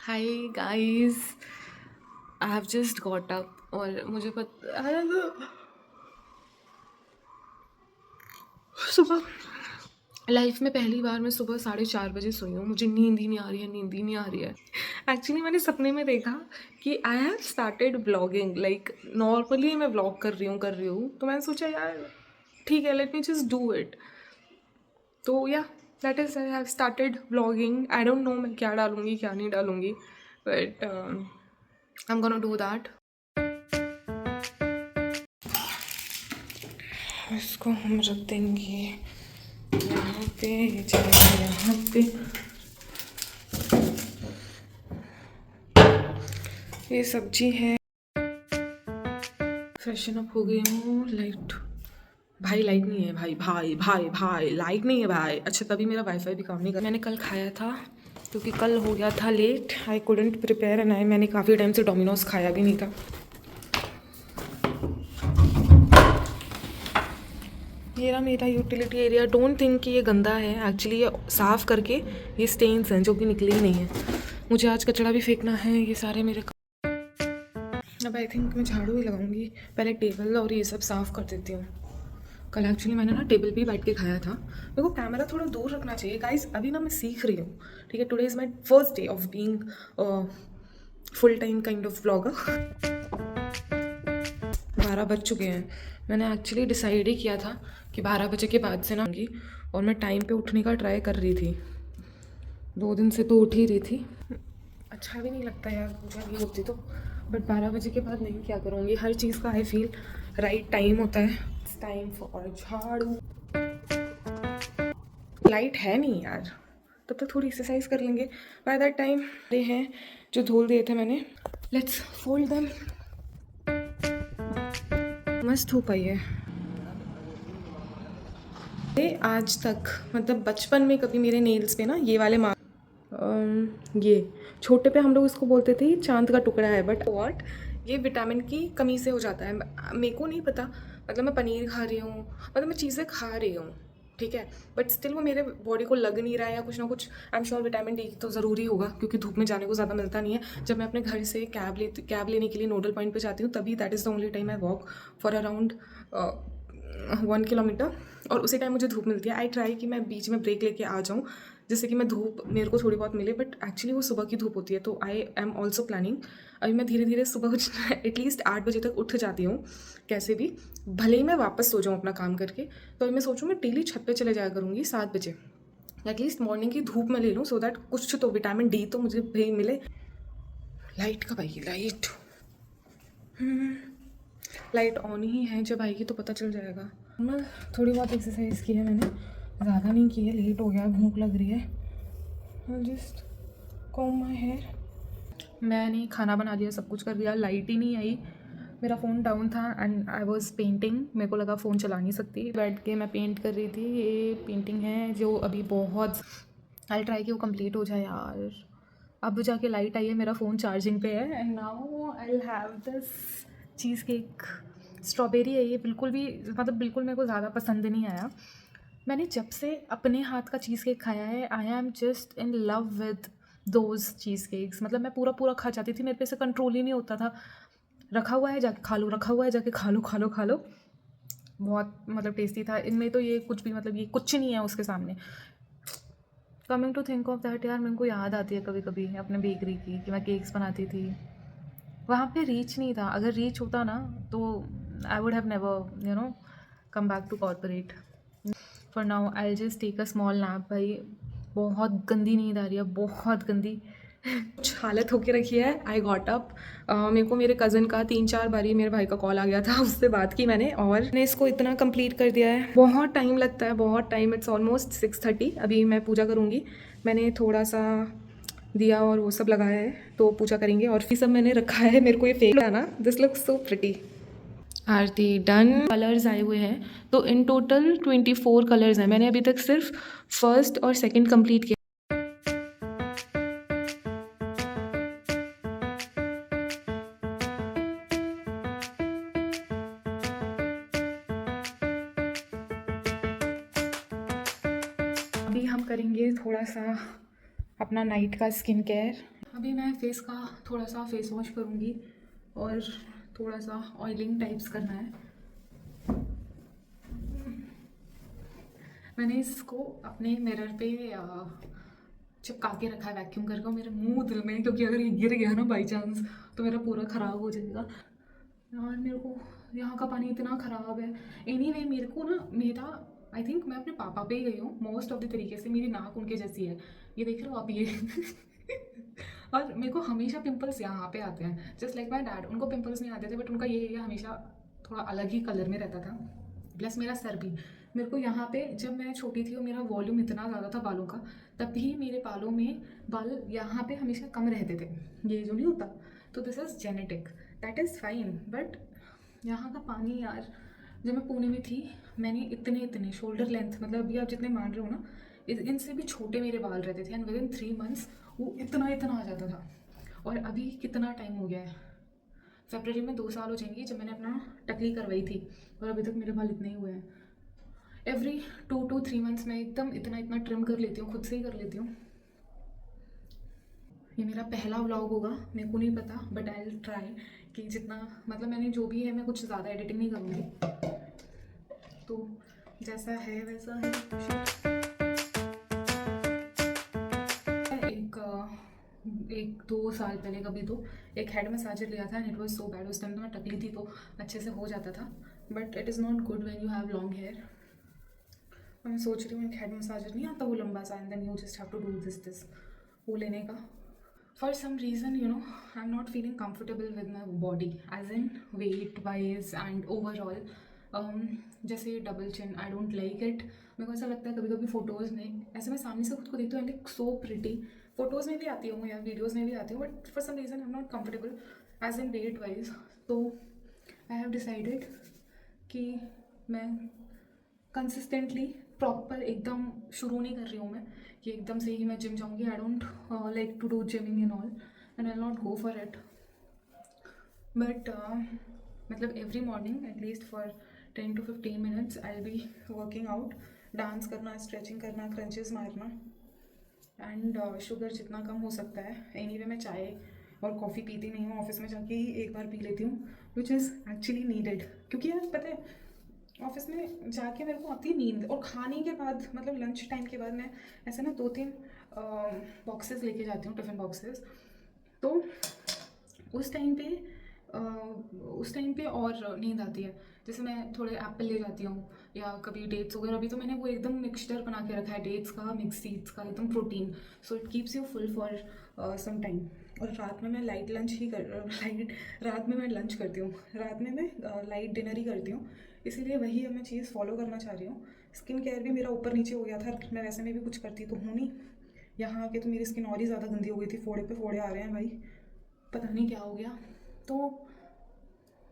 Hi guys, I have just got up और मुझे सुबह लाइफ में पहली बार मैं सुबह 4:30 बजे सोई हूँ। मुझे नींद ही नहीं आ रही है, नींद ही नहीं आ रही है। एक्चुअली मैंने सपने में देखा कि I have started vlogging, like normally मैं व्लॉग कर रही हूँ तो मैंने सोचा यार ठीक है, let me just do it. तो या that is I have started vlogging. I don't know मैं क्या डालूँगी क्या नहीं डालूँगी, but I am gonna do that. इसको हम रख देंगे यहाँ पे, जाएगा यहाँ पे। ये सब्जी है। फ्रेशन अप हो गई हूँ। लाइट भाई लाइट नहीं है, भाई भाई भाई भाई लाइट नहीं है भाई। अच्छा तभी मेरा वाईफाई भी काम नहीं कर। मैंने कल खाया था क्योंकि कल हो गया था late. I couldn't prepare and मैंने काफ़ी टाइम से डोमिनोज खाया भी नहीं था। ये रहा मेरा यूटिलिटी एरिया। डोंट थिंक कि ये गंदा है, एक्चुअली ये साफ़ करके ये स्टेन्स हैं जो कि निकले ही नहीं हैं। मुझे आज कचरा भी फेंकना है। ये सारे मेरे अब आई थिंक मैं झाड़ू ही लगाऊंगी। पहले टेबल और ये सब साफ़ कर देती हूँ। कल एक्चुअली मैंने ना टेबल पे ही बैठ के खाया था। मेरे को कैमरा थोड़ा दूर रखना चाहिए गाइस। अभी ना मैं सीख रही हूँ, ठीक है। Today is my first day of being full time kind of vlogger. 12 बज चुके हैं। मैंने एक्चुअली डिसाइड ही किया था कि 12 बजे के बाद से ना होंगी, और मैं टाइम पे उठने का ट्राई कर रही थी। 2 दिन से तो उठ ही रही थी। अच्छा भी नहीं लगता यार पूजा नहीं होती तो, बट 12 बजे के बाद नहीं, क्या करूँगी। हर चीज़ का आई फील राइट टाइम होता है। टाइम फॉर झाड़ू। लाइट है नहीं यार, तब तक थोड़ी एक्सरसाइज कर लेंगे। बाय दैट टाइम ये हैं जो धोल दिए थे मैंने। Let's fold them. मस्त हो पाई है ये आज तक। मतलब बचपन में कभी मेरे नेल्स पे ना ये वाले ये छोटे पे हम लोग इसको बोलते थे चांद का टुकड़ा है, बट व्हाट, ये विटामिन की कमी से हो जाता है। मेरे को नहीं पता, मतलब मैं पनीर खा रही हूँ, मतलब मैं चीज़ें खा रही हूँ, ठीक है, बट स्टिल वो मेरे बॉडी को लग नहीं रहा है या कुछ ना कुछ। I am sure vitamin D तो ज़रूरी होगा क्योंकि धूप में जाने को ज़्यादा मिलता नहीं है। जब मैं अपने घर से कैब लेने के लिए नोडल पॉइंट पे जाती हूँ तभी that is the only time I walk for around 1 kilometre, और उसी टाइम मुझे धूप मिलती है। आई ट्राई कि मैं बीच में ब्रेक लेके आ जाऊँ जिससे कि मैं धूप मेरे को थोड़ी बहुत मिले, बट एक्चुअली वो सुबह की धूप होती है। तो आई एम ऑल्सो प्लानिंग, अभी मैं धीरे धीरे सुबह एटलीस्ट 8 बजे तक उठ जाती हूँ कैसे भी, भले ही मैं वापस सो जाऊँ अपना काम करके। तो अभी मैं सोचूँ मैं डेली छत पे चले जाया करूँगी 7 बजे, एटलीस्ट मॉर्निंग की धूप में ले लूँ सो दैट कुछ तो विटामिन डी तो मुझे भी मिले। लाइट कब आएगी? लाइट ऑन ही है, जब आएगी तो पता चल जाएगा। मैं थोड़ी बहुत एक्सरसाइज की है मैंने, ज़्यादा नहीं की है। लेट हो गया, भूख लग रही है। Just comb my hair. मैंने खाना बना दिया, सब कुछ कर दिया, लाइट ही नहीं आई। मेरा फ़ोन डाउन था एंड आई वॉज पेंटिंग। मेरे को लगा फ़ोन चला नहीं सकती, बैठ के मैं पेंट कर रही थी। ये पेंटिंग है जो अभी बहुत, आई ट्राई कि वो कंप्लीट हो जाए यार। अब जाके लाइट आई है, मेरा फ़ोन चार्जिंग पे है। And now I will have this cheese cake. Strawberry है ये, बिल्कुल भी मतलब बिल्कुल मेरे को ज़्यादा पसंद नहीं आया। मैंने जब से अपने हाथ का चीज़ केक खाया है, I am just in love with those cheese cakes. मतलब मैं पूरा पूरा खा जाती थी, मेरे पे से कंट्रोल ही नहीं होता था। रखा हुआ है जाके खा लो, रखा हुआ है जाके खा लो खा लो खा लो। बहुत मतलब टेस्टी था। इनमें तो ये कुछ भी, मतलब ये कुछ नहीं है उसके सामने। Coming to think of that यार, मेरे को याद आती है कभी कभी अपने बेकरी की कि मैं केक्स बनाती थी। वहाँ पे रीच नहीं था। अगर रीच होता ना तो I would have never come back to corporate. For now I just take a small nap. भाई बहुत गंदी नींद आ रही है, बहुत गंदी कुछ हालत होके रखी है। I got up. मेरे को मेरे कज़न का 3-4 बारी मेरे भाई का कॉल आ गया था, उससे बात की मैंने और मैंने इसको इतना कंप्लीट कर दिया है। बहुत टाइम लगता है, बहुत टाइम। It's almost 6:30। अभी मैं पूजा करूँगी। मैंने थोड़ा सा दिया और वो सब लगाया है तो पूजा करेंगे। और फिर सब मैंने रखा है। मेरे को ये फेक है ना, this looks so pretty. Aarti done. Colours आए हुए हैं तो इन टोटल 24 कलर्स हैं। मैंने अभी तक सिर्फ फर्स्ट और सेकंड कंप्लीट किया। अभी हम करेंगे थोड़ा सा अपना नाइट का स्किन केयर। अभी मैं फेस का थोड़ा सा फेस वॉश करूँगी और थोड़ा सा ऑयलिंग टाइप्स करना है। मैंने इसको अपने मिरर पे चिपका के रखा है वैक्यूम करके, मेरे मुंह दिल में, क्योंकि अगर ये गिर गया ना बाई चांस तो मेरा पूरा ख़राब हो जाएगा। यार मेरे को यहाँ का पानी इतना ख़राब है। एनीवे मेरे को ना, मेरा आई थिंक मैं अपने पापा पे ही गई हूँ मोस्ट ऑफ द तरीके से। मेरी नाक उनके जैसी है, ये देख रहे हो आप ये और मेरे को हमेशा पिंपल्स यहाँ पे आते हैं, जस्ट लाइक माई डैड। उनको पिंपल्स नहीं आते थे, बट उनका ये एरिया हमेशा थोड़ा अलग ही कलर में रहता था। प्लस मेरा सर भी, मेरे को यहाँ पे जब मैं छोटी थी और मेरा वॉल्यूम इतना ज़्यादा था बालों का, तब भी मेरे बालों में बाल यहाँ पे हमेशा कम रहते थे, ये जो नहीं होता। तो this is genetic, that is fine. But यहाँ का पानी यार, जब मैं पुणे में थी मैंने इतने इतने शोल्डर लेंथ, मतलब अभी आप जितने मान रहे हो ना, इनसे भी छोटे मेरे बाल रहते थे, एंड विद इन 3 मंथ्स वो इतना इतना आ जाता था। और अभी कितना टाइम हो गया है, फरवरी में 2 साल हो जाएंगे जब मैंने अपना टकली करवाई थी, और अभी तक मेरे बाल इतने ही हुए हैं। एवरी 2 to 3 मंथ्स में एकदम इतना इतना ट्रिम कर लेती हूँ, खुद से ही कर लेती हूँ। ये मेरा पहला व्लॉग होगा, मेरे को नहीं पता, बट आई विल ट्राई कि जितना, मतलब मैंने जो भी है, मैं कुछ ज़्यादा एडिटिंग नहीं करूँगी, तो जैसा है वैसा है। एक 2 साल पहले कभी तो एक हेड मसाजर लिया था, and it was so bad. उस टाइम तो मैं टकली थी तो अच्छे से हो जाता था, but it is not good when you have long hair. मैं सोच रही हूँ एक हेड मसाजर नहीं आता वो लंबा सा, and then you just have to do this वो लेने का। For some reason, I'm not feeling comfortable with my body, as in weight wise and overall. जैसे double chin, I don't like it. मेरे को ऐसा लगता है कभी कभी फ़ोटोज़ में, ऐसे मैं सामने से खुद को देखती हूँ, लाइक सो प्रिटी। फ़ोटोज़ में भी आती हूँ या वीडियोज़ में भी आती हूँ, but for some reason I am not comfortable as in weight wise. तो आई हैव डिसाइडेड कि मैं कंसिस्टेंटली प्रॉपर एकदम शुरू नहीं कर रही हूँ मैं कि एकदम से ही मैं जिम जाऊँगी। I don't like to do gymming in all, and I not go for it. But मतलब every morning at least for 10 to 15 minutes I be working out, dance करना, स्ट्रेचिंग करना, क्रंचेस मारना, एंड शुगर जितना कम हो सकता है। एनीवे मैं चाय और कॉफ़ी पीती नहीं हूँ, ऑफिस में जाके ही एक बार पी लेती हूँ, विच इज़ एक्चुअली नीडेड। क्योंकि यार पता है ऑफिस में जाके मेरे को आती है नींद, और खाने के बाद, मतलब लंच टाइम के बाद मैं ऐसे ना 2-3 बॉक्सेस लेके जाती हूँ, टिफ़िन बॉक्सेस। तो उस टाइम पे और नींद आती है। जैसे मैं थोड़े एप्पल ले जाती हूँ, या कभी डेट्स वगैरह। अभी तो मैंने वो एकदम मिक्सचर बना के रखा है, डेट्स का, मिक्स सीड्स का, एकदम protein, so it keeps you full for some time. और रात में मैं लाइट लंच ही रात में मैं लंच करती हूँ, रात में मैं लाइट डिनर ही करती हूँ। इसीलिए वही अब मैं चीज़ फॉलो करना चाह रही हूँ। स्किन केयर भी मेरा ऊपर नीचे हो गया था, मैं वैसे में भी कुछ करती तो हूँ नहीं, यहाँ आके तो मेरी स्किन और ही ज़्यादा गंदी हो गई थी, फोड़े पे फोड़े आ रहे हैं भाई, पता नहीं क्या हो गया। तो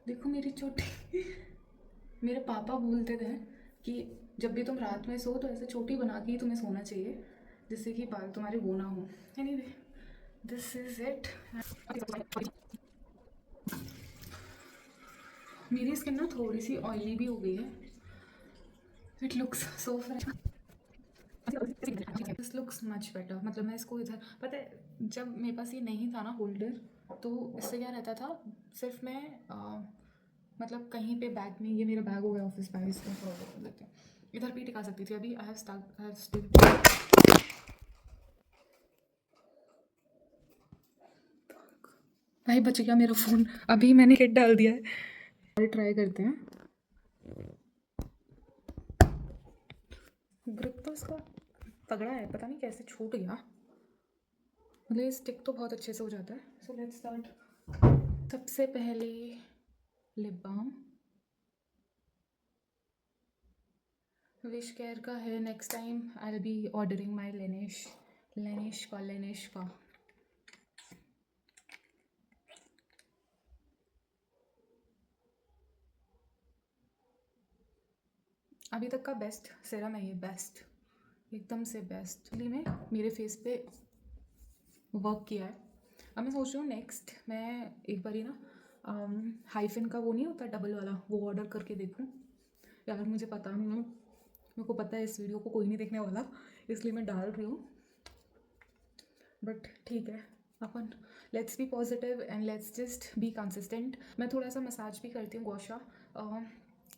देखो मेरी चोटी मेरे पापा बोलते थे कि जब भी तुम रात में सो तो ऐसे चोटी बना के ही तुम्हें सोना चाहिए, जिससे कि बाल तुम्हारे वो ना हो। Anyway this is it. मेरी स्किन ना थोड़ी सी ऑयली भी हो गई है, it looks so fresh, this looks much better. मतलब मैं इसको इधर, पता है जब मेरे पास ये नहीं था ना होल्डर, तो इससे क्या रहता था, सिर्फ मैं मतलब कहीं पे बैग में, ये मेरा बैग हो गया ऑफिस बैग, इसको थोड़ा कर देते हैं, इधर भी टिका सकती थी। अभी आई हैव स्टिक। भाई बच गया मेरा फ़ोन, अभी मैंने किट डाल दिया है। ट्राई करते हैं। ग्रिप तो इसका तगड़ा है, पता नहीं कैसे छूट गया। मतलब ये स्टिक तो बहुत अच्छे से हो जाता है। So let's start. सबसे पहले लिप बाम विश केयर का है। Next time I will be ordering my लेनिश का। अभी तक का बेस्ट सेरम है ये, बेस्ट, एकदम से बेस्ट। इसलिए मैं मेरे फेस पे वर्क किया है। अब मैं सोच रही हूँ नेक्स्ट मैं एक बार ही ना हाइफिन का वो नहीं होता डबल वाला, वो ऑर्डर करके देखूँ। यार मुझे पता नहीं है, मेरे को पता है इस वीडियो को कोई नहीं देखने वाला, इसलिए मैं डाल रही हूँ, बट ठीक है, अपन let's be positive and let's just be consistent. मैं थोड़ा सा मसाज भी करती हूँ गौशा।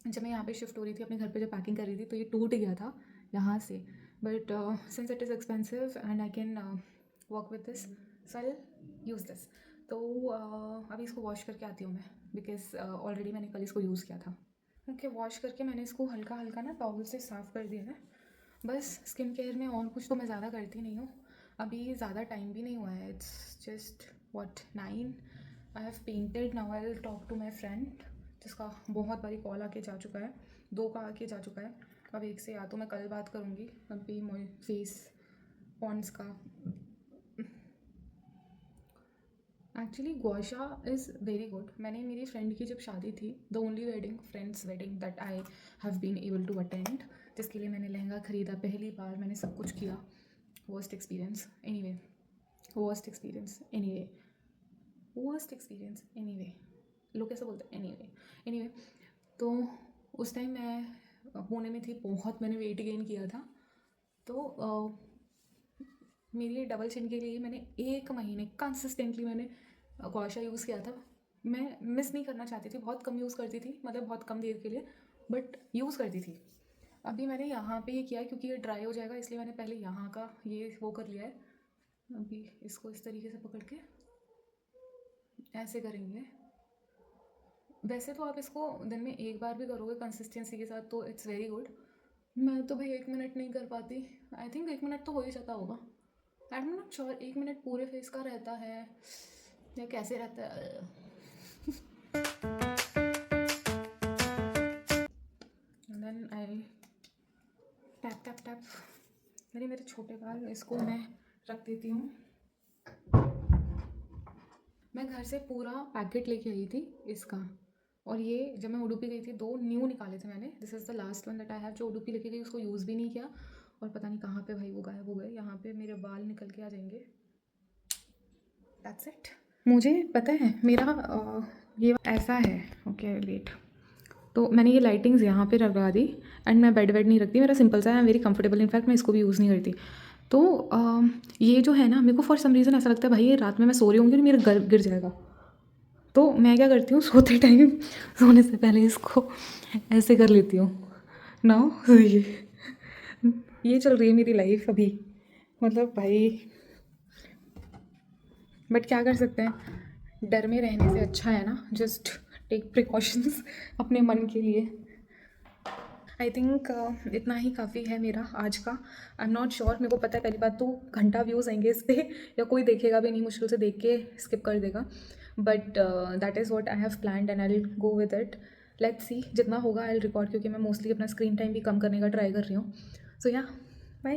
जब मैं यहाँ पे शिफ्ट हो रही थी अपने घर पे, जब पैकिंग कर रही थी, तो ये टूट गया था यहाँ से, but since it is expensive and I can work with this, so I use this. तो अभी इसको वॉश करके आती हूँ मैं, बिकॉज ऑलरेडी मैंने कल इसको यूज़ किया था। ओके, वॉश करके मैंने इसको हल्का हल्का ना टॉवल से साफ़ कर दिया है। बस स्किन केयर में और कुछ तो मैं ज़्यादा करती नहीं हूँ। अभी ज़्यादा टाइम भी नहीं हुआ है, it's just what 9। I have painted, now I will talk to my friend जिसका बहुत बारी कॉल आके जा चुका है, 2 का आके जा चुका है। अब एक से या तो मैं कल बात करूँगी अभी मोई फेस पॉन्ड्स का। एक्चुअली गौशा इज़ वेरी गुड। मैंने मेरी फ्रेंड की जब शादी थी, the only wedding, friends wedding that I have been able to attend, जिसके लिए मैंने लहंगा ख़रीदा, पहली बार मैंने सब कुछ किया। Worst experience anyway, worst experience anyway, worst experience anyway, लोग कैसे बोलते हैं, एनीवे। तो उस टाइम मैं पुणे में थी, बहुत मैंने वेट गेन किया था। तो मेरी डबल चिन के लिए मैंने 1 महीने कंसिस्टेंटली मैंने गौशा यूज़ किया था। मैं मिस नहीं करना चाहती थी, बहुत कम यूज़ करती थी, मतलब बहुत कम देर के लिए, बट यूज़ करती थी। अभी मैंने यहाँ पे ये किया है क्योंकि ये ड्राई हो जाएगा, इसलिए मैंने पहले यहाँ का ये वो कर लिया है। अभी इसको इस तरीके से पकड़ के ऐसे करेंगे। वैसे तो आप इसको दिन में 1 बार भी करोगे कंसिस्टेंसी के साथ तो इट्स वेरी गुड। मैं तो भाई 1 मिनट नहीं कर पाती। आई थिंक 1 मिनट तो हो ही जाता होगा। I am not sure 1 minute पूरे फेस का रहता है या कैसे रहता है। Then I tap tap tap. मेरे छोटे बाल, इसको मैं रख देती हूँ। मैं घर से पूरा पैकेट लेके आई थी इसका, और ये जब मैं उडुपी गई थी 2 न्यू निकाले थे मैंने। This is the last one that I have. जो उडुपी लेके गई उसको यूज़ भी नहीं किया, और पता नहीं कहाँ पे भाई वो गायब हो गए। यहाँ पे मेरे बाल निकल के आ जाएंगे। That's it. मुझे पता है मेरा ये ऐसा है। ओके वेट, तो मैंने ये लाइटिंग्स यहाँ पे लगा दी, एंड मैं बेड वेड नहीं रखती, मेरा सिंपल सा है, वेरी कंफर्टेबल। इनफैक्ट मैं इसको भी यूज़ नहीं करती। तो ये जो है ना, मेरे को फॉर सम रीज़न ऐसा लगता है भाई ये रात में मैं सो रही होंगी और मेरा घर गिर जाएगा। तो मैं क्या करती हूँ, सोते टाइम सोने से पहले इसको ऐसे कर लेती हूँ ना। ये चल रही है मेरी लाइफ अभी, मतलब भाई, बट क्या कर सकते हैं, डर में रहने से अच्छा है ना जस्ट टेक प्रिकॉशंस अपने मन के लिए। आई थिंक इतना ही काफ़ी है मेरा आज का। आई एम नॉट श्योर, मेरे को पता है पहली बात तो घंटा व्यूज़ आएंगे इस पर, या कोई देखेगा भी नहीं, मुश्किल से देख के स्किप कर देगा, but that is what I have planned and I will go with it. Let's see, जितना होगा आई विल रिकॉर्ड, क्योंकि मैं मोस्टली अपना स्क्रीन टाइम भी कम करने का ट्राई कर रही हूँ। सो या बाय।